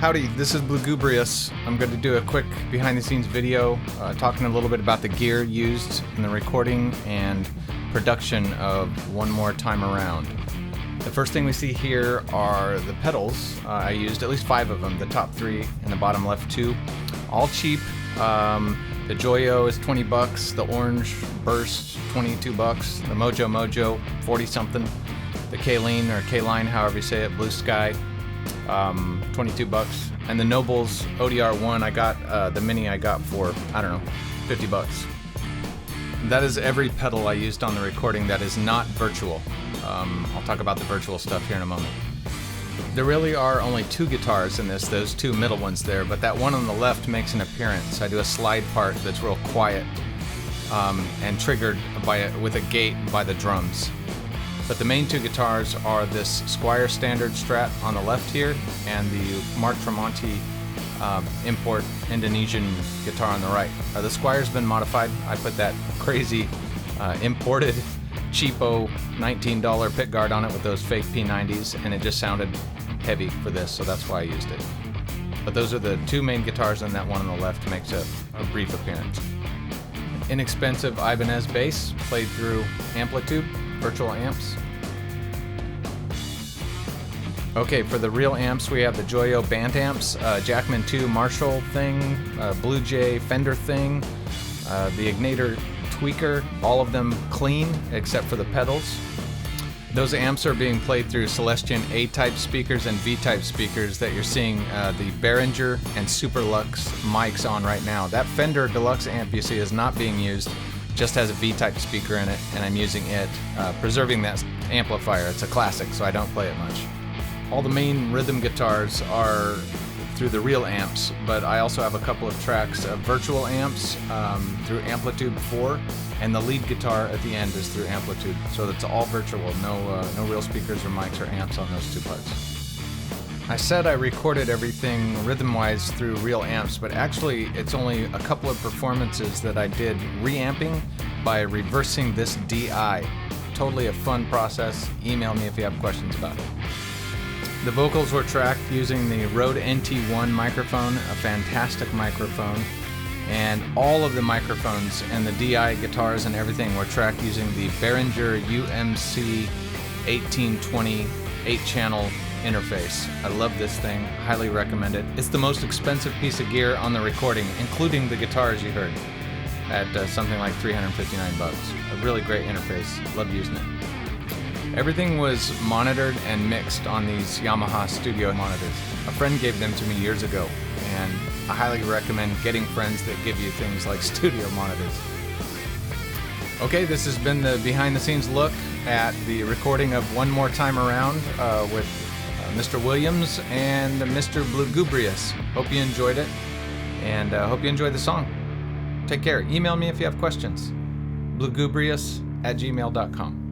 Howdy, this is Bluegubrious. I'm going to do a quick behind-the-scenes video talking a little bit about the gear used in the recording and production of One More Time Around. The first thing we see here are the pedals. I used at least 5 of them, the top 3 and the bottom left 2. All cheap. The Joyo is $20, the Orange Burst $22, the Mojo 40-something, the K-Line or K-Line, however you say it, Blue Sky, $22, and the Nobles ODR1 I got, the Mini I got for, I don't know, $50. That is every pedal I used on the recording that is not virtual. I'll talk about the virtual stuff here in a moment. There really are only 2 guitars in this, those 2 middle ones there, but that one on the left makes an appearance. I do a slide part that's real quiet and triggered with a gate by the drums. But the main 2 guitars are this Squier Standard Strat on the left here and the Mark Tremonti import Indonesian guitar on the right. The Squier's been modified. I put that crazy imported cheapo $19 pickguard on it with those fake P90s, and it just sounded heavy for this, so that's why I used it. But those are the 2 main guitars, and that one on the left makes a brief appearance. Inexpensive Ibanez bass played through Amplitude, virtual amps. Okay, for the real amps, we have the Joyo band amps, Jackman 2 Marshall thing, Blue Jay Fender thing, the Ignator tweaker, all of them clean except for the pedals. Those amps are being played through Celestion A-type speakers and V-type speakers that you're seeing the Behringer and Superlux mics on right now. That Fender Deluxe amp you see is not being used, just has a V-type speaker in it, and I'm using it, preserving that amplifier. It's a classic, so I don't play it much. All the main rhythm guitars are through the real amps, but I also have a couple of tracks of virtual amps through Amplitude 4, and the lead guitar at the end is through Amplitude, so it's all virtual, no real speakers or mics or amps on those 2 parts. I said I recorded everything rhythm-wise through real amps, but actually it's only a couple of performances that I did reamping by reversing this DI. Totally a fun process. Email me if you have questions about it. The vocals were tracked using the Rode NT1 microphone, a fantastic microphone, and all of the microphones and the DI guitars and everything were tracked using the Behringer UMC 1820 8-channel interface. I love this thing, highly recommend it. It's the most expensive piece of gear on the recording, including the guitars you heard, at something like $359. A really great interface, love using it. Everything was monitored and mixed on these Yamaha studio monitors. A friend gave them to me years ago, and I highly recommend getting friends that give you things like studio monitors. Okay, this has been the behind-the-scenes look at the recording of One More Time Around with Mr. Williams and Mr. Bluegubrious. Hope you enjoyed it, and hope you enjoyed the song. Take care. Email me if you have questions. bluegubrious@gmail.com.